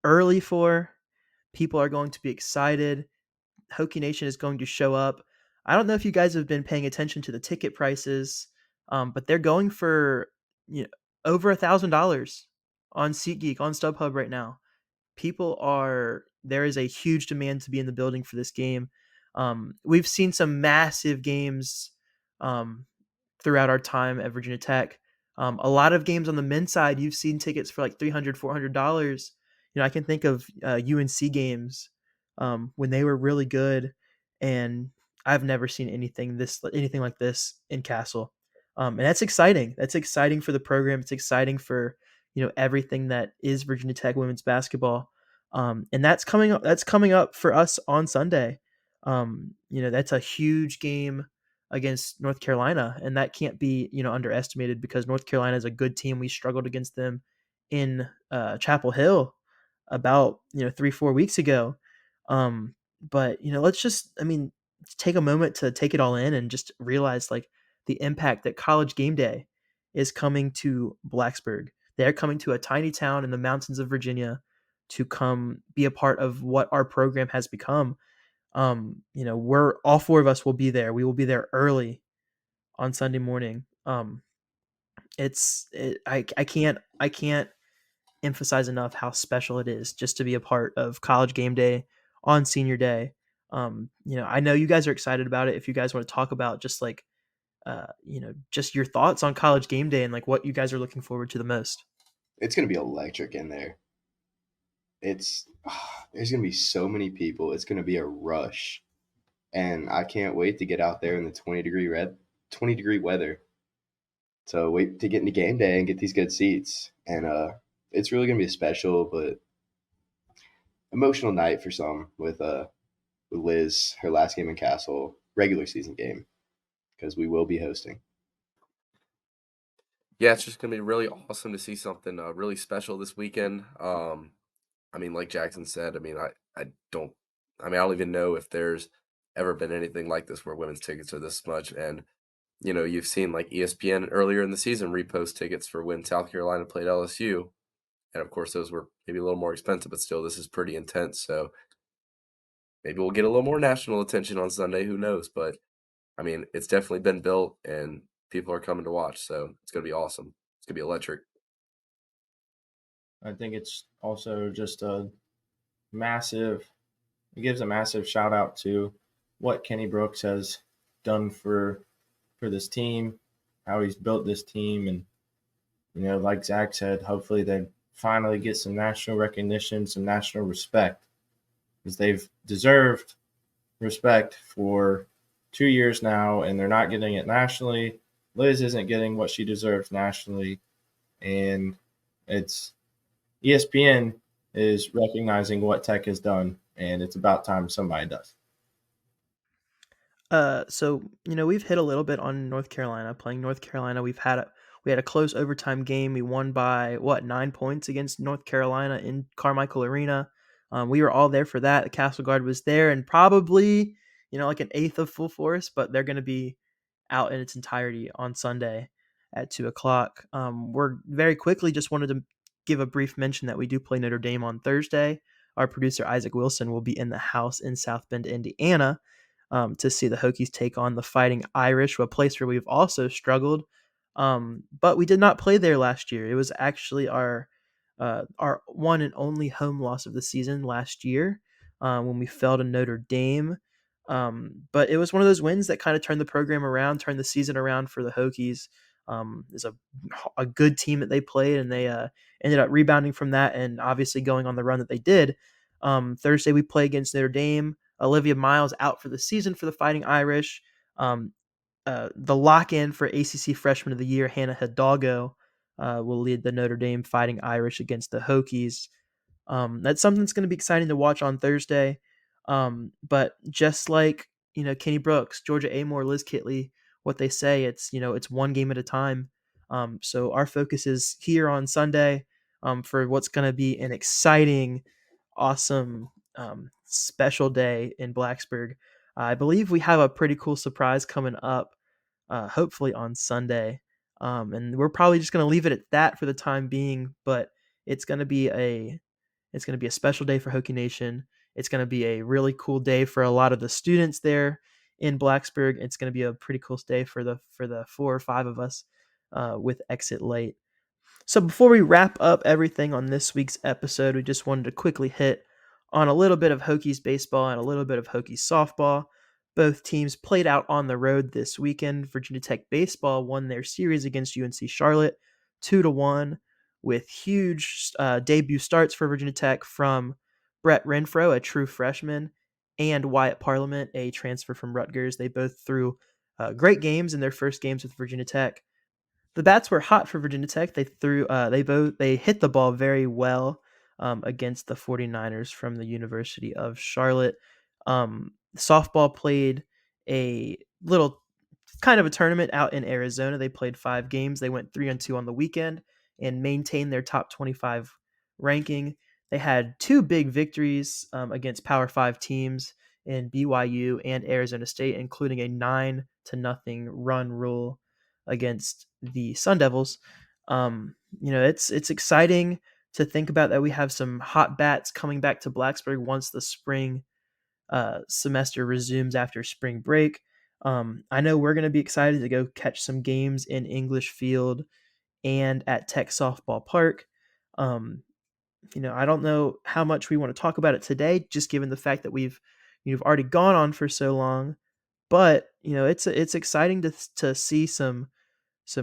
early for. People are going to be excited. Hokie Nation is going to show up. I don't know if you guys have been paying attention to the ticket prices, but they're going for over $1,000 on SeatGeek, on StubHub right now. There is a huge demand to be in the building for this game. We've seen some massive games throughout our time at Virginia Tech. A lot of games on the men's side, you've seen tickets for like $300, $400. I can think of UNC games when they were really good, and I've never seen anything like this in Castle. And that's exciting. That's exciting for the program. It's exciting for everything that is Virginia Tech women's basketball. And that's coming up. That's coming up for us on Sunday. That's a huge game against North Carolina, and that can't be underestimated because North Carolina is a good team. We struggled against them in Chapel Hill about 3-4 weeks ago. But let's just take a moment to take it all in and just realize like the impact that college game day is coming to Blacksburg. They're coming to a tiny town in the mountains of Virginia to come be a part of what our program has become. We're all 4 of us will be there. We will be there early on Sunday morning. I can't emphasize enough how special it is just to be a part of college game day on senior day. I know you guys are excited about it. If you guys want to talk about just like, just your thoughts on college game day and like what you guys are looking forward to the most. It's going to be electric in there. There's going to be so many people. It's going to be a rush. And I can't wait to get out there in the 20-degree weather to wait to get into game day and get these good seats. And it's really going to be a special but emotional night for some with Liz, her last game in Castle, regular season game, because we will be hosting. Yeah, it's just going to be really awesome to see something really special this weekend. Like Jackson said, I don't even know if there's ever been anything like this where women's tickets are this much. And, you've seen like ESPN earlier in the season repost tickets for when South Carolina played LSU. And of course, those were maybe a little more expensive, but still, this is pretty intense. So maybe we'll get a little more national attention on Sunday. Who knows? But it's definitely been built and people are coming to watch. So it's going to be awesome. It's going to be electric. I think it's also just it gives a massive shout out to what Kenny Brooks has done for this team, how he's built this team. And, like Zach said, hopefully they finally get some national recognition, some national respect, because they've deserved respect for 2 years now, and they're not getting it nationally. Liz isn't getting what she deserves nationally, and it's ESPN is recognizing what Tech has done, and it's about time somebody does. So we've hit a little bit on North Carolina. Playing North Carolina, we had a close overtime game. We won by 9 points against North Carolina in Carmichael Arena. We were all there for that. The Castle Guard was there, and probably like an eighth of full force, but they're going to be out in its entirety on Sunday at 2:00. We're very quickly just wanted to give a brief mention that we do play Notre Dame on Thursday. Our producer Isaac Wilson will be in the house in South Bend, Indiana, to see the Hokies take on the Fighting Irish, a place where we've also struggled. But we did not play there last year. It was actually our one and only home loss of the season last year, when we fell to Notre Dame. But it was one of those wins that kind of turned the program around, turned the season around for the Hokies. It's a good team that they played, and they ended up rebounding from that and obviously going on the run that they did. Thursday we play against Notre Dame. Olivia Miles out for the season for the Fighting Irish. The lock-in for ACC Freshman of the Year, Hannah Hidalgo, will lead the Notre Dame Fighting Irish against the Hokies. That's something that's going to be exciting to watch on Thursday. But just like Kenny Brooks, Georgia Amore, Liz Kitley, what they say, it's one game at a time. So our focus is here on Sunday, for what's going to be an exciting, awesome, special day in Blacksburg. I believe we have a pretty cool surprise coming up, hopefully on Sunday. And we're probably just going to leave it at that for the time being, but it's going to be a special day for Hokie Nation. It's going to be a really cool day for a lot of the students there in Blacksburg. It's going to be a pretty cool day for the 4 or 5 of us, with Exit Late. So before we wrap up everything on this week's episode, we just wanted to quickly hit on a little bit of Hokies baseball and a little bit of Hokies softball. Both teams played out on the road this weekend. Virginia Tech baseball won their series against UNC Charlotte 2-1, with huge debut starts for Virginia Tech from Brett Renfro, a true freshman, and Wyatt Parliament, a transfer from Rutgers. They both threw great games in their first games with Virginia Tech. The bats were hot for Virginia Tech. They hit the ball very well, against the 49ers from the University of Charlotte. Softball played a little kind of a tournament out in Arizona. They played 5 games. They went 3-2 on the weekend and maintained their top 25 ranking. They had 2 big victories, against Power 5 teams in BYU and Arizona State, including a 9-0 run rule against the Sun Devils. It's exciting to think about that we have some hot bats coming back to Blacksburg once the spring semester resumes after spring break. I know we're going to be excited to go catch some games in English Field and at Tech Softball Park. I don't know how much we want to talk about it today, just given the fact that we've already gone on for so long. But it's exciting to see some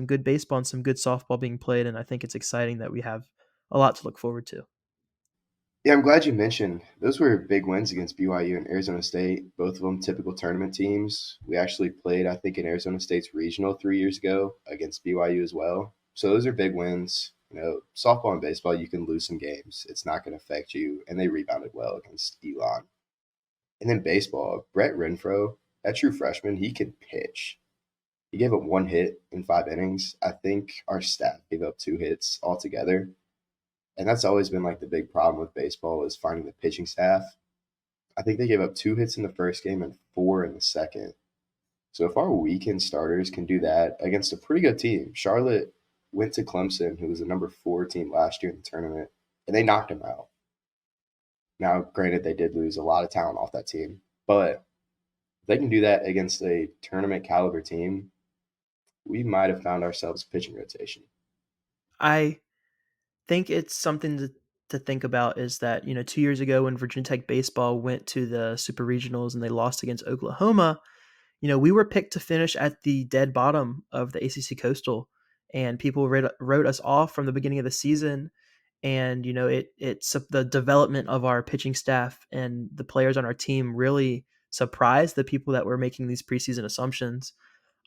good baseball and some good softball being played, and I think it's exciting that we have a lot to look forward to. Yeah, I'm glad you mentioned those were big wins against BYU and Arizona State, both of them typical tournament teams. We actually played, I think, in Arizona State's regional 3 years ago against BYU as well. So those are big wins. Softball and baseball, you can lose some games. It's not going to affect you, and they rebounded well against Elon. And then baseball, Brett Renfro, that true freshman, he could pitch. He gave up 1 hit in 5 innings. I think our staff gave up 2 hits altogether. And that's always been like the big problem with baseball is finding the pitching staff. I think they gave up 2 hits in the first game and 4 in the second. So if our weekend starters can do that against a pretty good team, Charlotte went to Clemson, who was the number 4 team last year in the tournament, and they knocked them out. Now, granted, they did lose a lot of talent off that team, but if they can do that against a tournament caliber team, we might have found ourselves a pitching rotation. I think it's something to think about is that 2 years ago when Virginia Tech baseball went to the Super Regionals and they lost against Oklahoma, we were picked to finish at the dead bottom of the ACC Coastal, and people wrote us off from the beginning of the season. And it's the development of our pitching staff and the players on our team really surprise the people that were making these preseason assumptions.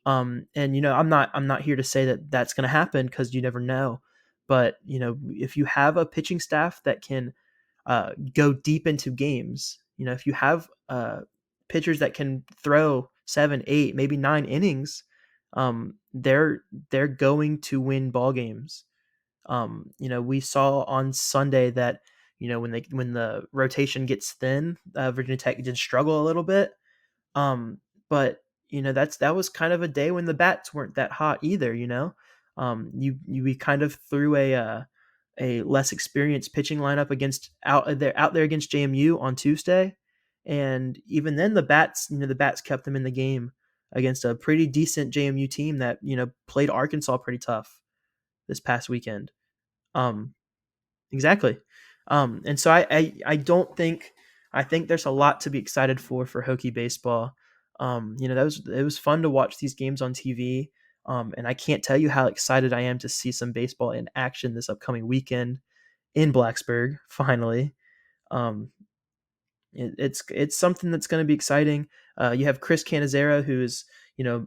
And I'm not here to say that that's going to happen, because you never know. But if you have a pitching staff that can go deep into games, if you have pitchers that can throw 7, 8, maybe 9 innings, they're going to win ball games. We saw on Sunday that when the rotation gets thin, Virginia Tech did struggle a little bit. But that was kind of a day when the bats weren't that hot either. We kind of threw a less experienced pitching lineup out there against JMU on Tuesday, and even then the bats kept them in the game against a pretty decent JMU team that played Arkansas pretty tough this past weekend. Exactly. And so I don't think I think there's a lot to be excited for Hokie baseball. It was fun to watch these games on TV. And I can't tell you how excited I am to see some baseball in action this upcoming weekend in Blacksburg. Finally, it's something that's going to be exciting. You have Chris Canizero, who is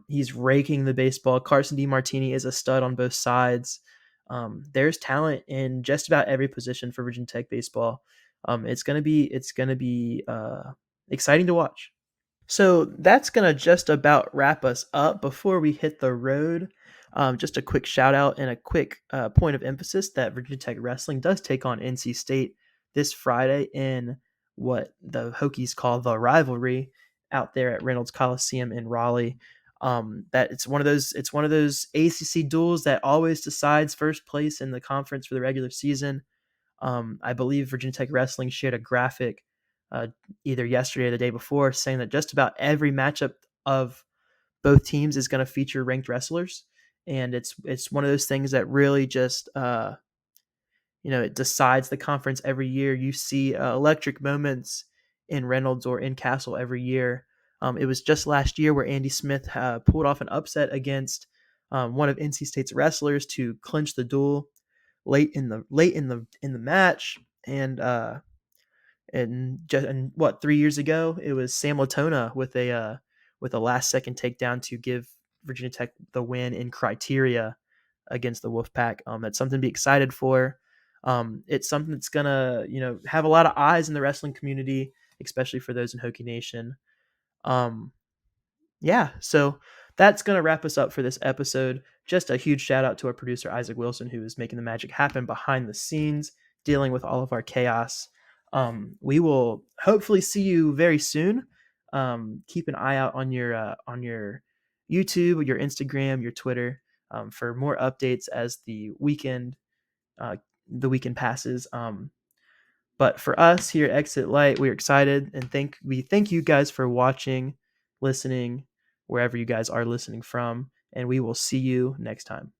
he's raking the baseball. Carson DiMartini is a stud on both sides. There's talent in just about every position for Virginia Tech baseball. It's gonna be exciting to watch. So that's going to just about wrap us up. Before we hit the road, just a quick shout out and a quick point of emphasis that Virginia Tech Wrestling does take on NC State this Friday in what the Hokies call the rivalry out there at Reynolds Coliseum in Raleigh. That it's one of those ACC duels that always decides first place in the conference for the regular season. I believe Virginia Tech Wrestling shared a graphic either yesterday or the day before saying that just about every matchup of both teams is going to feature ranked wrestlers. And it's one of those things that really just, it decides the conference every year. You see electric moments in Reynolds or in Castle every year. It was just last year where Andy Smith pulled off an upset against one of NC State's wrestlers to clinch the duel late in the match. And 3 years ago, it was Sam Latona with a last second takedown to give Virginia Tech the win in criteria against the Wolfpack. That's something to be excited for. It's something that's gonna have a lot of eyes in the wrestling community, especially for those in Hokie Nation. So that's gonna wrap us up for this episode. Just a huge shout out to our producer Isaac Wilson, who is making the magic happen behind the scenes, dealing with all of our chaos. We will hopefully see you very soon. Keep an eye out on your YouTube, your Instagram, your Twitter, for more updates as the weekend passes. But for us here at Exit Light, we're excited and we thank you guys for watching, listening, wherever you guys are listening from, and we will see you next time.